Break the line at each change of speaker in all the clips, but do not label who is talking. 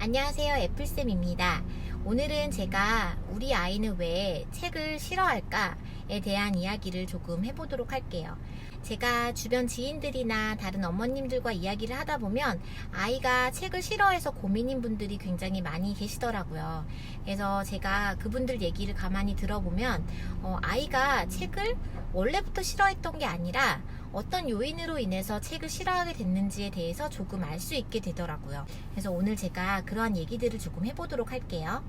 안녕하세요, 애플쌤입니다. 오늘은 제가 우리 아이는 왜 책을 싫어할까에 대한 이야기를 조금 해보도록 할게요. 제가 주변 지인들이나 다른 어머님들과 이야기를 하다 보면 아이가 책을 싫어해서 고민인 분들이 굉장히 많이 계시더라고요. 그래서 제가 그분들 얘기를 가만히 들어보면 아이가 책을 원래부터 싫어했던 게 아니라 어떤 요인으로 인해서 책을 싫어하게 됐는지에 대해서 조금 알 수 있게 되더라고요. 그래서 오늘 제가 그러한 얘기들을 조금 해보도록 할게요.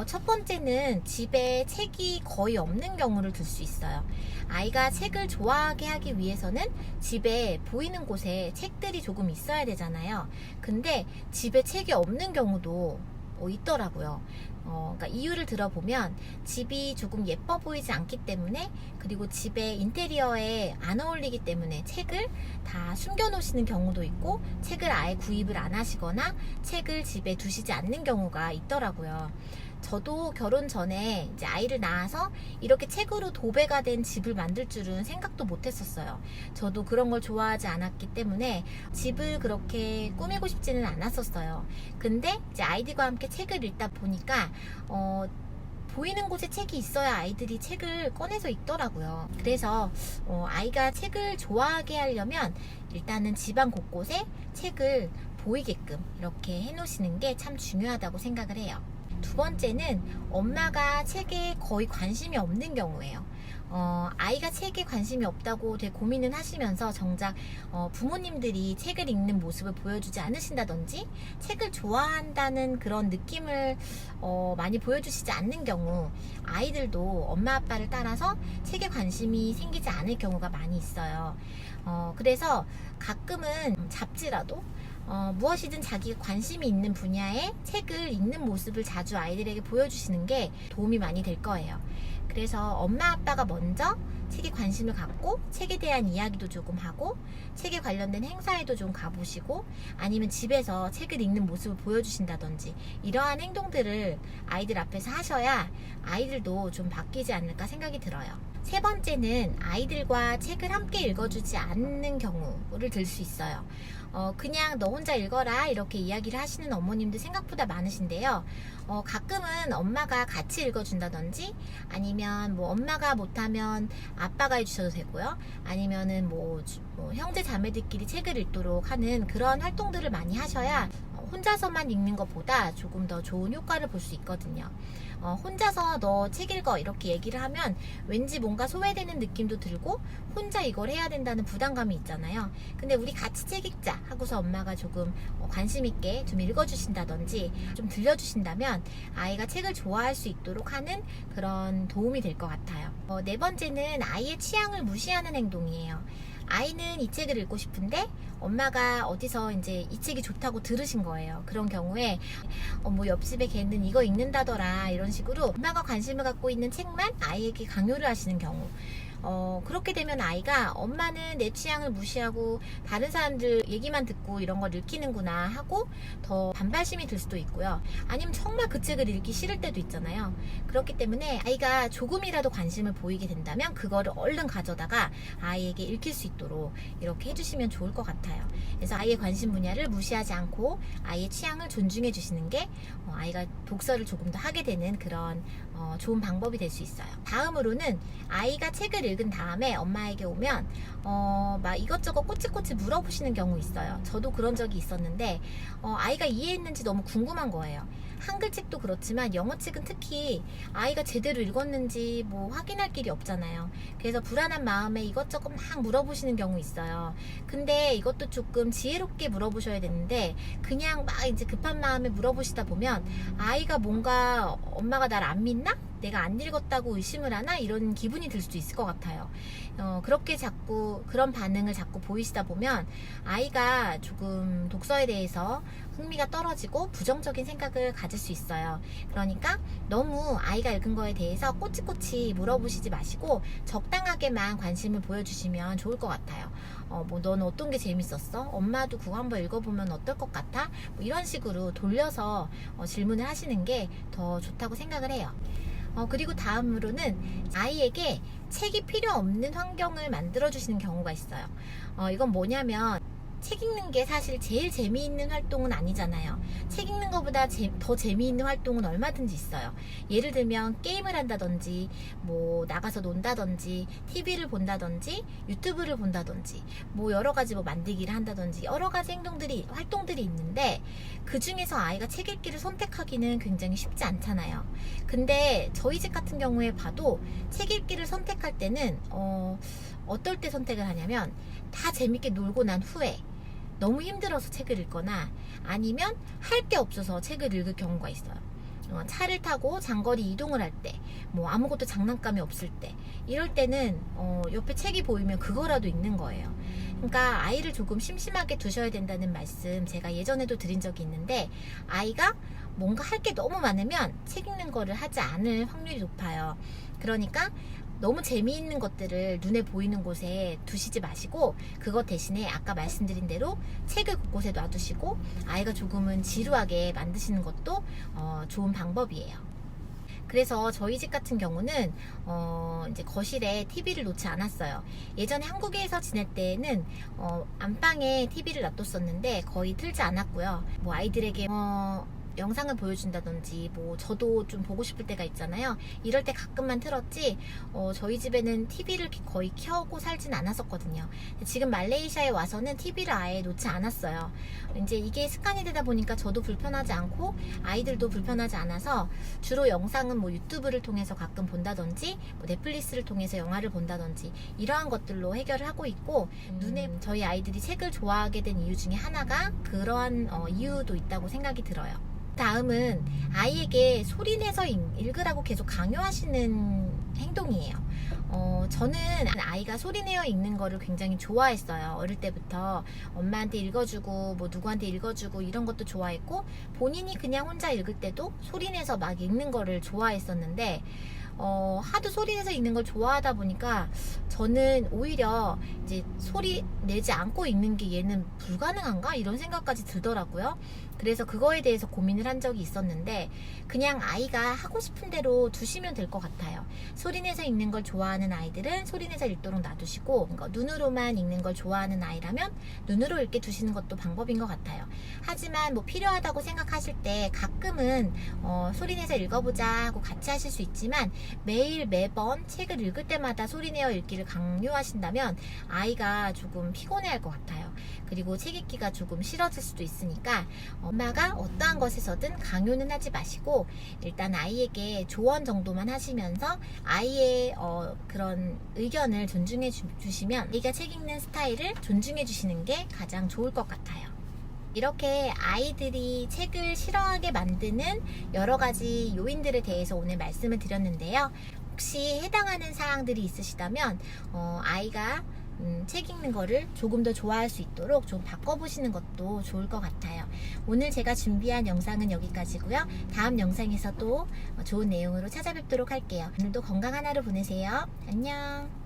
첫 번째는 집에 책이 거의 없는 경우를 들 수 있어요. 아이가 책을 좋아하게 하기 위해서는 집에 보이는 곳에 책들이 조금 있어야 되잖아요. 근데 집에 책이 없는 경우도 있더라고요. 그러니까 이유를 들어보면 집이 조금 예뻐 보이지 않기 때문에, 그리고 집의 인테리어에 안 어울리기 때문에 책을 다 숨겨 놓으시는 경우도 있고, 책을 아예 구입을 안 하시거나 책을 집에 두시지 않는 경우가 있더라고요. 저도 결혼 전에 이제 아이를 낳아서 이렇게 책으로 도배가 된 집을 만들 줄은 생각도 못 했었어요. 저도 그런 걸 좋아하지 않았기 때문에 집을 그렇게 꾸미고 싶지는 않았었어요. 근데 이제 아이들과 함께 책을 읽다 보니까 보이는 곳에 책이 있어야 아이들이 책을 꺼내서 읽더라고요. 그래서 아이가 책을 좋아하게 하려면 일단은 집안 곳곳에 책을 보이게끔 이렇게 해놓으시는 게 참 중요하다고 생각을 해요. 두 번째는 엄마가 책에 거의 관심이 없는 경우예요. 아이가 책에 관심이 없다고 되게 고민을 하시면서 정작 부모님들이 책을 읽는 모습을 보여주지 않으신다든지 책을 좋아한다는 그런 느낌을 많이 보여주시지 않는 경우, 아이들도 엄마 아빠를 따라서 책에 관심이 생기지 않을 경우가 많이 있어요. 그래서 가끔은 잡지라도 무엇이든 자기가 관심이 있는 분야의 책을 읽는 모습을 자주 아이들에게 보여주시는 게 도움이 많이 될 거예요. 그래서 엄마 아빠가 먼저 책에 관심을 갖고 책에 대한 이야기도 조금 하고 책에 관련된 행사에도 좀 가보시고, 아니면 집에서 책을 읽는 모습을 보여주신다든지 이러한 행동들을 아이들 앞에서 하셔야 아이들도 좀 바뀌지 않을까 생각이 들어요. 세 번째는 아이들과 책을 함께 읽어주지 않는 경우를 들 수 있어요. 그냥 너 혼자 읽어라 이렇게 이야기를 하시는 어머님들 생각보다 많으신데요. 가끔은 엄마가 같이 읽어준다든지, 아니면 뭐 엄마가 못하면 아빠가 해주셔도 되고요. 아니면은 뭐 형제 자매들끼리 책을 읽도록 하는 그런 활동들을 많이 하셔야 혼자서만 읽는 것보다 조금 더 좋은 효과를 볼 수 있거든요. 혼자서 너 책 읽어 이렇게 얘기를 하면 왠지 뭔가 소외되는 느낌도 들고 혼자 이걸 해야 된다는 부담감이 있잖아요. 근데 우리 같이 책 읽자 하고서 엄마가 조금 관심 있게 좀 읽어주신다든지 좀 들려주신다면 아이가 책을 좋아할 수 있도록 하는 그런 도움이 될 것 같아요. 네 번째는 아이의 취향을 무시하는 행동이에요. 아이는 이 책을 읽고 싶은데 엄마가 어디서 이제 이 책이 좋다고 들으신 거예요. 그런 경우에 뭐 옆집에 걔는 이거 읽는다더라 이런 식으로 엄마가 관심을 갖고 있는 책만 아이에게 강요를 하시는 경우, 그렇게 되면 아이가 엄마는 내 취향을 무시하고 다른 사람들 얘기만 듣고 이런 걸 읽히는구나 하고 더 반발심이 들 수도 있고요. 아니면 정말 그 책을 읽기 싫을 때도 있잖아요. 그렇기 때문에 아이가 조금이라도 관심을 보이게 된다면 그거를 얼른 가져다가 아이에게 읽힐 수 있도록 이렇게 해주시면 좋을 것 같아요. 그래서 아이의 관심 분야를 무시하지 않고 아이의 취향을 존중해 주시는 게 아이가 독서를 조금 더 하게 되는 그런 좋은 방법이 될 수 있어요. 다음으로는 아이가 책을 읽은 다음에 엄마에게 오면 막 이것저것 꼬치꼬치 물어보시는 경우 있어요. 저도 그런 적이 있었는데 아이가 이해했는지 너무 궁금한 거예요. 한글책도 그렇지만 영어책은 특히 아이가 제대로 읽었는지 뭐 확인할 길이 없잖아요. 그래서 불안한 마음에 이것저것 막 물어보시는 경우 있어요. 근데 이것도 조금 지혜롭게 물어보셔야 되는데 그냥 막 이제 급한 마음에 물어보시다 보면 아이가 뭔가 엄마가 날 안 믿나? 내가 안 읽었다고 의심을 하나? 이런 기분이 들 수도 있을 것 같아요. 그렇게 자꾸 그런 반응을 자꾸 보이시다 보면 아이가 조금 독서에 대해서 흥미가 떨어지고 부정적인 생각을 가질 수 있어요. 그러니까 너무 아이가 읽은 거에 대해서 꼬치꼬치 물어보시지 마시고 적당하게만 관심을 보여주시면 좋을 것 같아요. 뭐 넌 어떤 게 재밌었어? 엄마도 그거 한번 읽어보면 어떨 것 같아? 뭐 이런 식으로 돌려서 질문을 하시는 게 더 좋다고 생각을 해요. 그리고 다음으로는 아이에게 책이 필요 없는 환경을 만들어 주시는 경우가 있어요. 이건 뭐냐면 책 읽는 게 사실 제일 재미있는 활동은 아니잖아요. 책 읽는 것보다 더 재미있는 활동은 얼마든지 있어요. 예를 들면 게임을 한다든지, 뭐 나가서 논다든지, TV를 본다든지, 유튜브를 본다든지, 뭐 여러 가지 뭐 만들기를 한다든지 여러 가지 활동들이 있는데, 그 중에서 아이가 책 읽기를 선택하기는 굉장히 쉽지 않잖아요. 근데 저희 집 같은 경우에 봐도 책 읽기를 선택할 때는 어떨 때 선택을 하냐면, 다 재밌게 놀고 난 후에 너무 힘들어서 책을 읽거나, 아니면 할 게 없어서 책을 읽을 경우가 있어요. 차를 타고 장거리 이동을 할 때, 뭐 아무것도 장난감이 없을 때, 이럴 때는 옆에 책이 보이면 그거라도 읽는 거예요. 그러니까 아이를 조금 심심하게 두셔야 된다는 말씀 제가 예전에도 드린 적이 있는데, 아이가 뭔가 할 게 너무 많으면 책 읽는 거를 하지 않을 확률이 높아요. 그러니까 너무 재미있는 것들을 눈에 보이는 곳에 두시지 마시고, 그것 대신에 아까 말씀드린 대로 책을 곳곳에 놔두시고 아이가 조금은 지루하게 만드시는 것도 좋은 방법이에요. 그래서 저희 집 같은 경우는 이제 거실에 TV를 놓지 않았어요. 예전에 한국에서 지낼 때는 안방에 TV를 놔뒀었는데 거의 틀지 않았고요. 뭐 아이들에게 영상을 보여준다든지, 뭐 저도 좀 보고 싶을 때가 있잖아요. 이럴 때 가끔만 틀었지, 저희 집에는 TV를 거의 켜고 살진 않았었거든요. 지금 말레이시아에 와서는 TV를 아예 놓지 않았어요. 이제 이게 습관이 되다 보니까 저도 불편하지 않고 아이들도 불편하지 않아서, 주로 영상은 뭐 유튜브를 통해서 가끔 본다든지, 뭐 넷플릭스를 통해서 영화를 본다든지, 이러한 것들로 해결을 하고 있고, 저희 아이들이 책을 좋아하게 된 이유 중에 하나가 그러한 이유도 있다고 생각이 들어요. 다음은 아이에게 소리내서 읽으라고 계속 강요하시는 행동이에요. 저는 아이가 소리내어 읽는 거를 굉장히 좋아했어요. 어릴 때부터 엄마한테 읽어주고 뭐 누구한테 읽어주고 이런 것도 좋아했고, 본인이 그냥 혼자 읽을 때도 소리내서 막 읽는 거를 좋아했었는데, 하도 소리내서 읽는 걸 좋아하다 보니까 저는 오히려 이제 소리 내지 않고 읽는 게 얘는 불가능한가? 이런 생각까지 들더라고요. 그래서 그거에 대해서 고민을 한 적이 있었는데, 그냥 아이가 하고 싶은 대로 두시면 될 것 같아요. 소리내서 읽는 걸 좋아하는 아이들은 소리내서 읽도록 놔두시고, 그러니까 눈으로만 읽는 걸 좋아하는 아이라면 눈으로 읽게 두시는 것도 방법인 것 같아요. 하지만 뭐 필요하다고 생각하실 때 가끔은 소리내서 읽어보자 하고 같이 하실 수 있지만, 매번 책을 읽을 때마다 소리내어 읽기를 강요하신다면 아이가 조금 피곤해할 것 같아요. 그리고 책 읽기가 조금 싫어질 수도 있으니까 엄마가 어떠한 것에서든 강요는 하지 마시고, 일단 아이에게 조언 정도만 하시면서 아이의 그런 의견을 존중해 주시면, 아이가 책 읽는 스타일을 존중해 주시는 게 가장 좋을 것 같아요. 이렇게 아이들이 책을 싫어하게 만드는 여러 가지 요인들에 대해서 오늘 말씀을 드렸는데요. 혹시 해당하는 사항들이 있으시다면 아이가 책 읽는 거를 조금 더 좋아할 수 있도록 좀 바꿔보시는 것도 좋을 것 같아요. 오늘 제가 준비한 영상은 여기까지고요. 다음 영상에서 또 좋은 내용으로 찾아뵙도록 할게요. 오늘도 건강한 하루 보내세요. 안녕.